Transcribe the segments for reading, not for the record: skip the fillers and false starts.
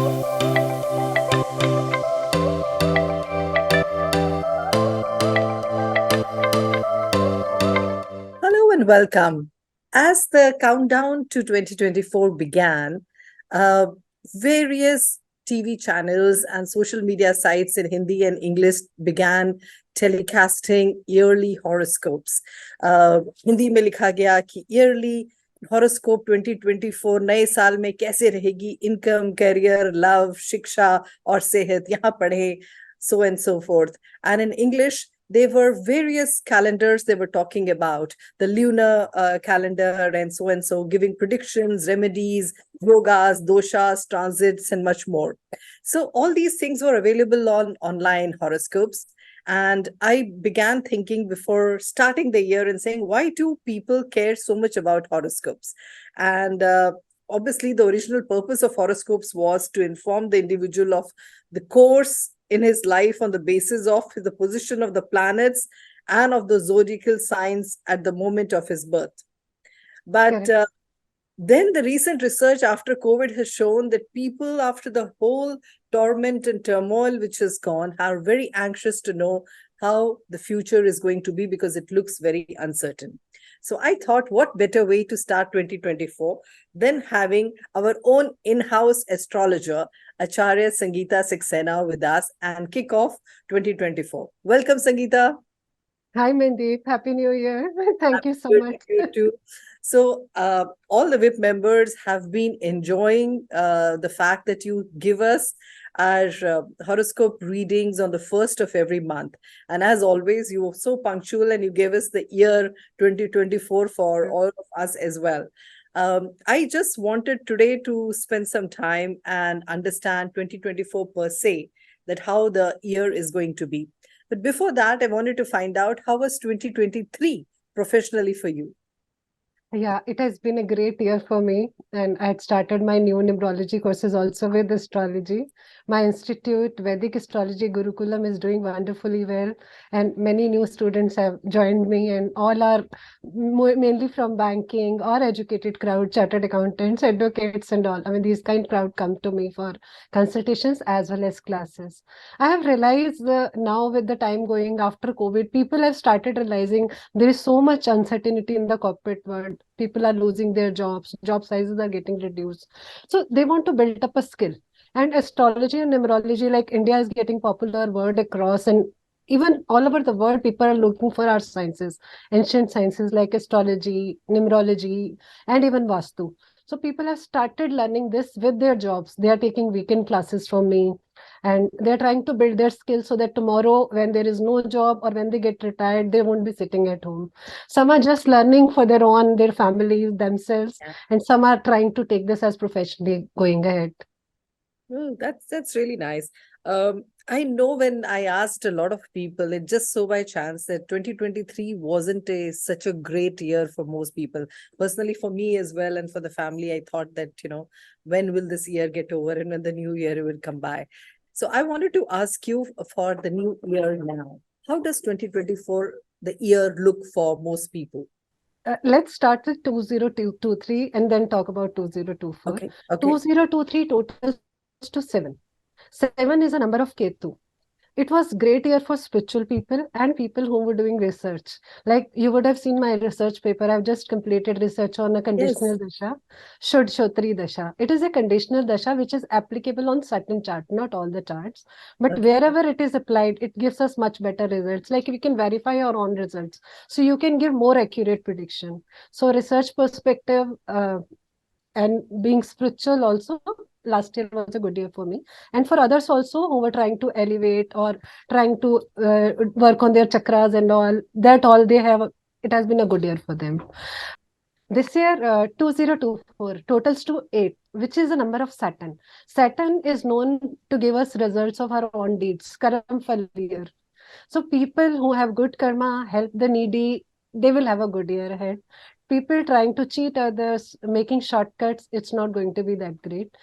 Hello and welcome. As the countdown to 2024 began, uh, various TV channels and social media sites in Hindi and English began telecasting yearly horoscopes. Hindi में लिखा गया कि yearly horoscope 2024 नए साल में कैसे रहेगी इनकम करियर लव शिक्षा और सेहत यहाँ पढ़े so and so forth. And in English, there were various calendars they were talking about the lunar calendar and so, giving predictions, remedies, yogas, doshas, transits, and much more. So, all these things were available on online horoscopes. And I began thinking before starting the year and saying, why do people care so much about horoscopes? And obviously, the original purpose of horoscopes was to inform the individual of the course in his life on the basis of the position of the planets and of the zodiacal signs at the moment of his birth. But then the recent research after COVID has shown that people, after the whole torment and turmoil which has gone, are very anxious to know how the future is going to be because it looks very uncertain. So I thought, what better way to start 2024 than having our own in-house astrologer, Acharya Sangeeta Saxena, with us and kick off 2024. Welcome, Sangeeta. Hi, Mandeep. Happy New Year. Thank you so much. You too. So all the VIP members have been enjoying the fact that you give us our horoscope readings on the first of every month. And as always, you were so punctual and you gave us the year 2024 for all of us as well. I just wanted today to spend some time and understand 2024 per se, that how the year is going to be. But before that, I wanted to find out, how was 2023 professionally for you? Yeah, it has been a great year for me. And I had started my new numerology courses also with astrology. My institute, Vedic Astrology Gurukulam, is doing wonderfully well. And many new students have joined me, and all are mainly from banking or educated crowd, chartered accountants, advocates, and all. I mean, these kind of crowd come to me for consultations as well as classes. I have realized now, with the time going after COVID, people have started realizing there is so much uncertainty in the corporate world. People are losing their jobs, job sizes are getting reduced. So they want to build up a skill. And astrology and numerology, like India is getting popular word across, and even all over the world, people are looking for our sciences, ancient sciences like astrology, numerology, and even Vastu. So people have started learning this with their jobs. They are taking weekend classes from me, and they're trying to build their skills so that tomorrow, when there is no job or when they get retired, they won't be sitting at home. Some are just learning for their own, their families, themselves, and some are trying to take this as professionally going ahead. That's really nice. I know when I asked a lot of people, it just so by chance that 2023 wasn't such a great year for most people. Personally, for me as well, and for the family, I thought that, when will this year get over and when the new year will come by? So I wanted to ask you for the new year now. How does 2024, the year, look for most people? Let's start with 2023 and then talk about 2024. Okay. 2023 totals to 7. 7 is a number of Ketu. It was great year for spiritual people and people who were doing research. Like you would have seen my research paper. I've just completed research on a conditional dasha, Shuddh Shotri dasha. It is a conditional dasha which is applicable on certain chart, not all the charts. But wherever it is applied, it gives us much better results. Like we can verify our own results. So you can give more accurate prediction. So research perspective and being spiritual also, last year was a good year for me, and for others also who were trying to elevate or trying to work on their chakras and all that, all they have, it has been a good year for them. This year 2024 totals to 8, which is a number of Saturn. Saturn is known to give us results of our own deeds, karam fal year. So people who have good karma, help the needy, they will have a good year ahead. People trying to cheat others, making shortcuts, it's not going to be that great.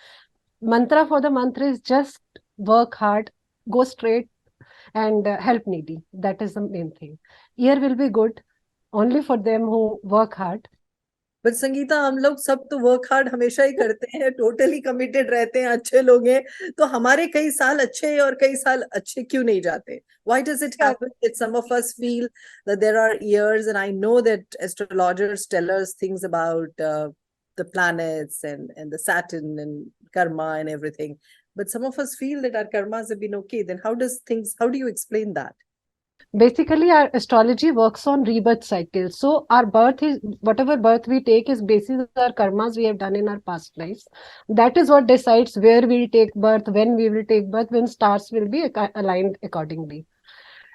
Mantra for the month is just work hard, go straight, and help needy. That is the main thing. Year will be good only for them who work hard. But Sangeeta, हम लोग सब तो work hard हमेशा ही करते हैं, totally committed रहते हैं, अच्छे लोग हैं, तो हमारे कई साल अच्छे और कई साल अच्छे क्यों नहीं जाते? Why does it Yeah. happen that some of us feel that there are years, and I know that astrologers tell us things about the planets and the Saturn and karma and everything, but some of us feel that our karmas have been okay. Then how do you explain that? Basically, our astrology works on rebirth cycles. So our birth is whatever birth we take is basis our karmas we have done in our past lives. That is what decides where we'll take birth, when we will take birth, when stars will be aligned accordingly.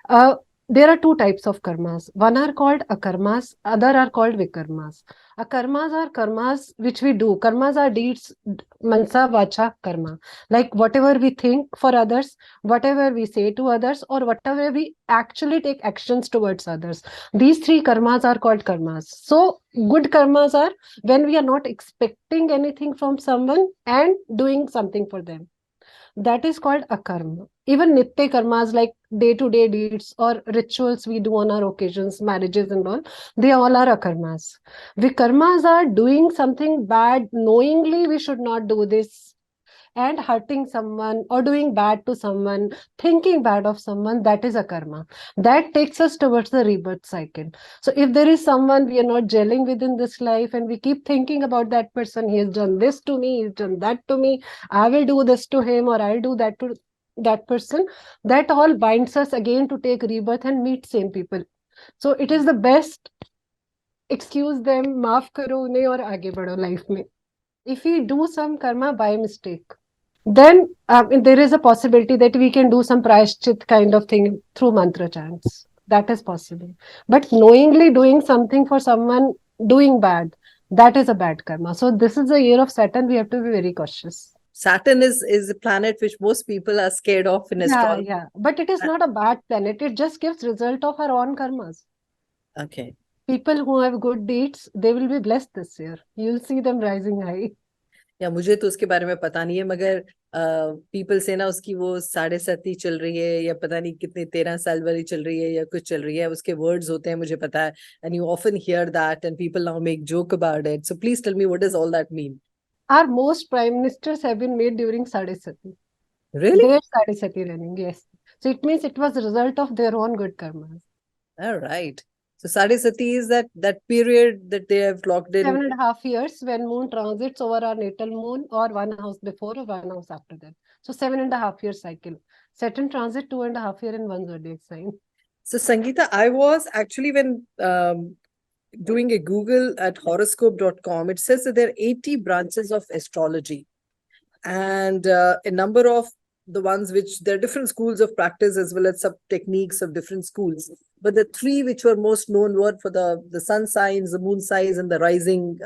Uh, there are two types of karmas. One are called akarmas, other are called vikarmas. Akarmas are karmas which we do. Karmas are deeds, mansa, vacha, karma. Like whatever we think for others, whatever we say to others, or whatever we actually take actions towards others. These three karmas are called karmas. So, good karmas are when we are not expecting anything from someone and doing something for them. That is called akarma. Even nitya karmas like day-to-day deeds or rituals we do on our occasions, marriages and all, they all are akarmas. Vikarmas are doing something bad knowingly we should not do this and hurting someone or doing bad to someone, thinking bad of someone, that is a karma. That takes us towards the rebirth cycle. So if there is someone we are not gelling with in this life and we keep thinking about that person, he has done this to me, he's done that to me, I will do this to him or I'll do that to that person, that all binds us again to take rebirth and meet same people. So it is the best excuse them, maaf karo unhe और आगे बढ़ो life में. If we do some karma by mistake, then there is a possibility that we can do some prayashchit kind of thing through mantra chants. That is possible. But knowingly doing something for someone doing bad, that is a bad karma. So this is the year of Saturn. We have to be very cautious. Saturn is a planet which most people are scared of in Yeah, astrology. yeah. But it is not a bad planet. It just gives result of our own karmas. Okay. People who have good deeds, they will be blessed this year. You'll see them rising high. या मुझे तो उसके बारे में पता नहीं है, मगर पीपल से ना उसकी वो 7.5 चल रही है, या पता नहीं कितने 13 साल वाली चल रही है, या कुछ चल रही है, उसके वर्ड्स होते हैं, मुझे पता है, and you often hear that and people now make joke about it, so please tell me what does all that mean? Our most prime ministers have been made during Sadesati. Really? Their Sadesati running, yes. So it means it was a result of their own good karmas. All right. So 7.5 is that period that they have locked in. 7.5 years when moon transits over our natal moon or one house before or one house after that. So 7.5 year cycle. Saturn transit 2.5 year in one zodiac sign. So Sangeeta, I was actually, when doing a Google at horoscope.com, it says that there are 80 branches of astrology, and a number of the ones which there are different schools of practice as well as sub techniques of different schools. But the three which were most known were for the sun signs, the moon signs, and the rising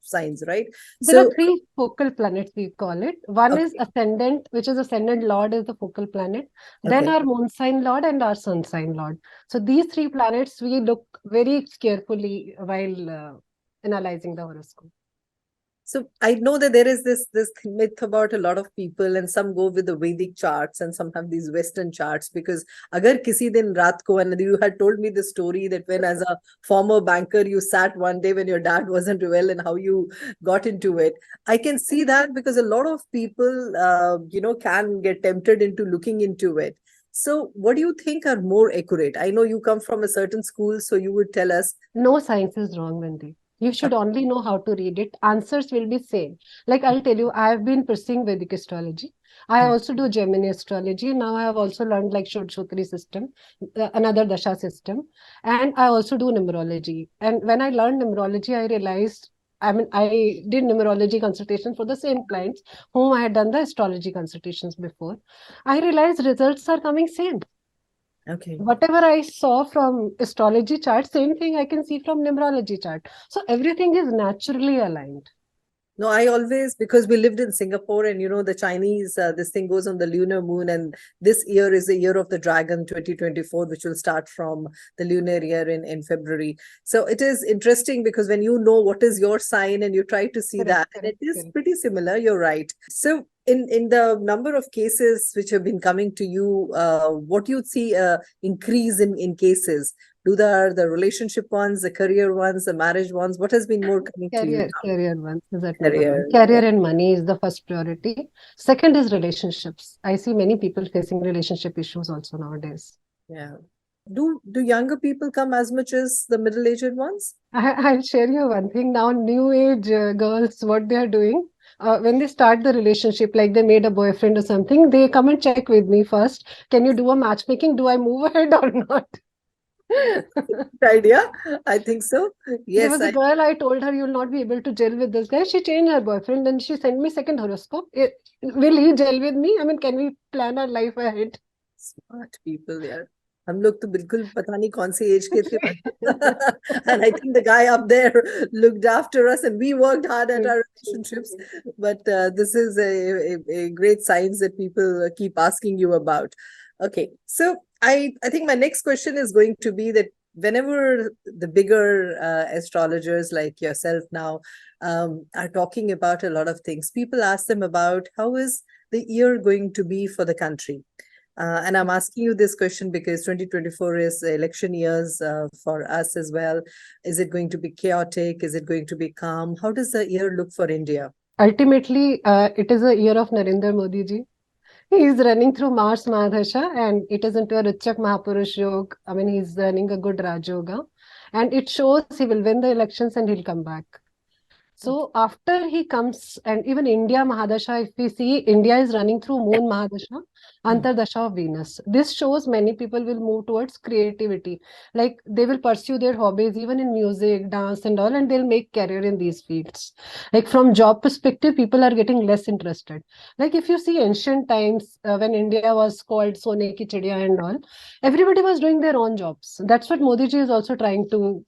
signs, right? There are So, three focal planets, we call it. One is okay, ascendant, which is ascendant lord is the focal planet. Then okay. our moon sign lord and our sun sign lord. So these three planets we look very carefully while analyzing the horoscope. So I know that there is this myth about a lot of people, and some go with the Vedic charts, and some have these Western charts. Because agar kisi din raat ko, and you had told me the story that when as a former banker you sat one day when your dad wasn't well, and how you got into it. I can see that because a lot of people, can get tempted into looking into it. So what do you think are more accurate? I know you come from a certain school, so you would tell us. No science is wrong, Mandeep. You should only know how to read it. Answers will be same. Like I'll tell you, I have been pursuing Vedic astrology. I also do Gemini astrology. Now I have also learned like Shodshotri system, another Dasha system. And I also do numerology. And when I learned numerology, I realized, I mean, I did numerology consultations for the same clients whom I had done the astrology consultations before. I realized results are coming same. Okay. Whatever I saw from astrology chart, same thing I can see from numerology chart. So everything is naturally aligned. No, I always, because we lived in Singapore, and the Chinese, this thing goes on the lunar moon, and this year is the year of the dragon 2024, which will start from the lunar year in February. So it is interesting because when you know what is your sign and you try to see Correct, that, and it correct, is correct. pretty similar, you're right. So in the number of cases which have been coming to you, what do you see increase in cases? the relationship ones, the career ones, the marriage ones? What has been more coming to you now? Career one is at number one. Career. Career and money is the first priority. Second is relationships. I see many people facing relationship issues also nowadays. Yeah. Do younger people come as much as the middle-aged ones? I'll share you one thing now. New age girls, what they are doing when they start the relationship, like they made a boyfriend or something, they come and check with me first. Can you do a matchmaking? Do I move ahead or not? Good idea. I think so. There Yes, was a girl, I told her you'll not be able to gel with this guy. She changed her boyfriend and she sent me second horoscope. Will he gel with me? I mean, can we plan our life ahead? Smart people यार हम लोग तो बिल्कुल पता नहीं कौन सी as के थे and I think the guy up there looked after us and we worked hard at our relationships, but this is a great signs that people keep asking you about. Okay, so I think my next question is going to be that whenever the bigger astrologers like yourself now are talking about a lot of things, people ask them about how is the year going to be for the country. And I'm asking you this question because 2024 is election years for us as well. Is it going to be chaotic? Is it going to be calm? How does the year look for India? Ultimately, it is a year of Narendra Modi ji. He is running through Mars Mahadasha and it is into a Richak Mahapurush Yoga. I mean, he's running a good Raj Yoga. And it shows he will win the elections and he'll come back. So after he comes, and even India Mahadasha, if we see, India is running through Moon Mahadasha, Antardasha of Venus. This shows many people will move towards creativity. Like they will pursue their hobbies, even in music, dance, and all, and they'll make career in these fields. Like from job perspective, people are getting less interested. Like if you see ancient times when India was called Sone ki Chidiya and all, everybody was doing their own jobs. That's what Modi ji is also trying to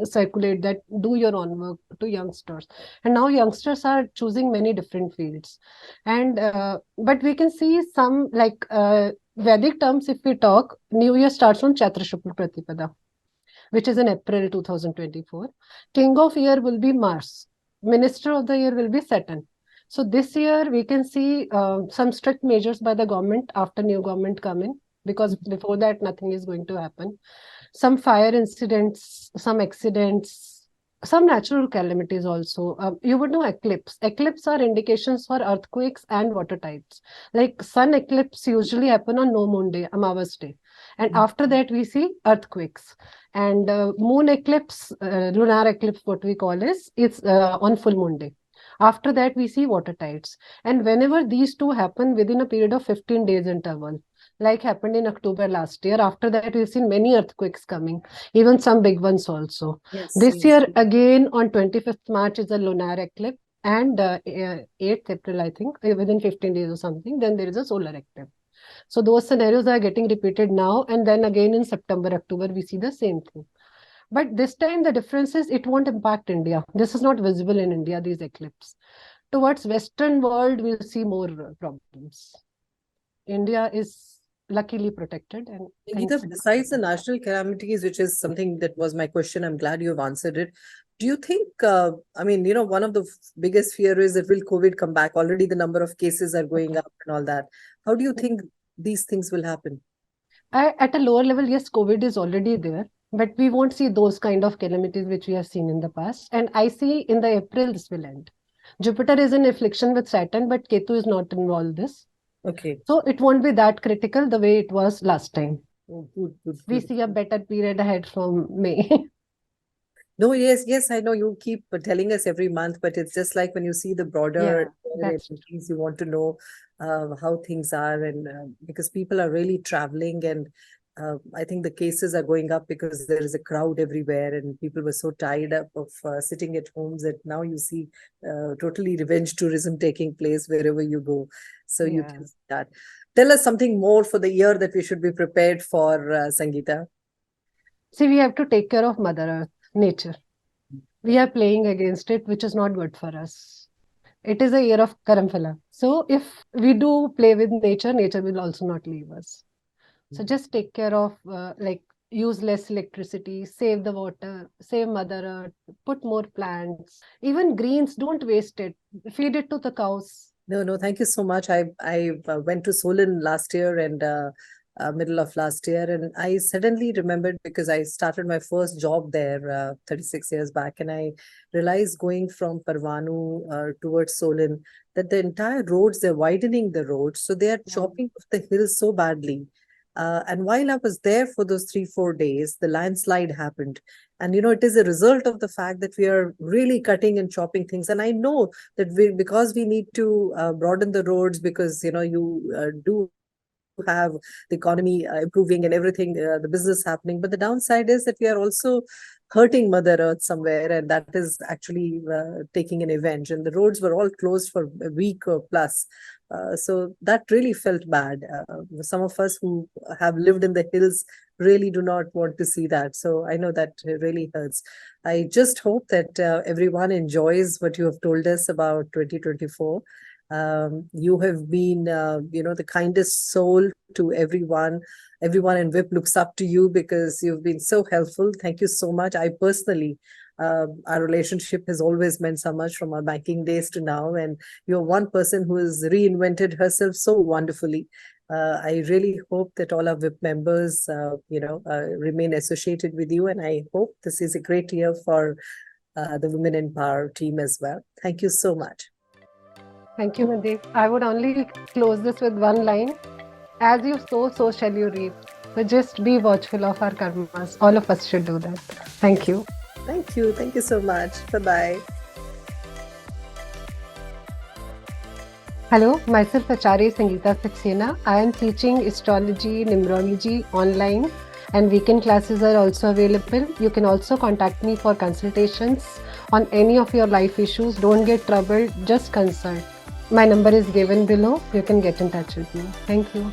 circulate, that do your own work to youngsters. And now youngsters are choosing many different fields. And but we can see some like Vedic terms, if we talk, New Year starts on Chaitra Shukla Pratipada, which is in April 2024. King of year will be Mars. Minister of the year will be Saturn. So this year we can see some strict measures by the government after new government come in, because before that nothing is going to happen. Some fire incidents, some accidents, some natural calamities also. You would know eclipse. Eclipse are indications for earthquakes and water tides. Like sun eclipse usually happen on no moon day, Amavas day. And after that we see earthquakes. And moon eclipse, lunar eclipse, what we call is, it's on full moon day. After that we see water tides. And whenever these two happen within a period of 15 days interval, like happened in October last year. After that, we've seen many earthquakes coming, even some big ones also. Yes, This yes. year, again, on 25th March is a lunar eclipse, and 8th April, I think, within 15 days or something, then there is a solar eclipse. So those scenarios are getting repeated now, and then again in September, October, we see the same thing. But this time, the difference is it won't impact India. This is not visible in India, these eclipses. Towards Western world, we'll see more problems. India is luckily protected. And Geeta, besides the national calamities, which is something that was my question, I'm glad you've answered it. Do you think, I mean, one of the biggest fear is that will COVID come back? Already the number of cases are going up and all that. How do you think these things will happen? At a lower level, yes, COVID is already there, but we won't see those kind of calamities which we have seen in the past. And I see in the April this will end. Jupiter is in affliction with Saturn, but Ketu is not involved this. Okay. So it won't be that critical the way it was last time. Oh, good. We see a better period ahead from May. No, yes, I know you keep telling us every month, but it's just like when you see the broader things, you want to know how things are, and because people are really traveling, and I think the cases are going up because there is a crowd everywhere, and people were so tired up of sitting at homes that now you see totally revenge tourism taking place wherever you go. So you can see that. Tell us something more for the year that we should be prepared for, Sangeeta. See, we have to take care of Mother Earth, nature. We are playing against it, which is not good for us. It is a year of Karamfala. So if we do play with nature, nature will also not leave us. So just take care of, like, use less electricity, save the water, save Mother Earth, put more plants. Even greens, don't waste it. Feed it to the cows. No, thank you so much. I went to Solin last year, and middle of last year. And I suddenly remembered, because I started my first job there 36 years back, and I realized going from Parvanu towards Solin that the entire roads, they're widening the roads. So they are chopping off the hills so badly. And while I was there for those 3, 4 days, the landslide happened. And, it is a result of the fact that we are really cutting and chopping things. And I know that because we need to broaden the roads, because, you do have the economy improving and everything, the business happening. But the downside is that we are also hurting Mother Earth somewhere, and that is actually taking an revenge. And the roads were all closed for a week or plus. So that really felt bad. Some of us who have lived in the hills really do not want to see that. So I know that really hurts. I just hope that everyone enjoys what you have told us about 2024. You have been, the kindest soul to everyone. Everyone in VIP looks up to you because you've been so helpful. Thank you so much. I personally, our relationship has always meant so much from our banking days to now. And you're one person who has reinvented herself so wonderfully. I really hope that all our VIP members, remain associated with you. And I hope this is a great year for the Women in Power team as well. Thank you so much. Thank you, Mandeep. I would only close this with one line. As you sow, so shall you reap. So just be watchful of our karmas. All of us should do that. Thank you. Thank you. Thank you so much. Bye-bye. Hello, myself Acharya Sangeeta Saxena. I am teaching astrology, numerology online, and weekend classes are also available. You can also contact me for consultations on any of your life issues. Don't get troubled, just consult. My number is given below. You can get in touch with me. Thank you.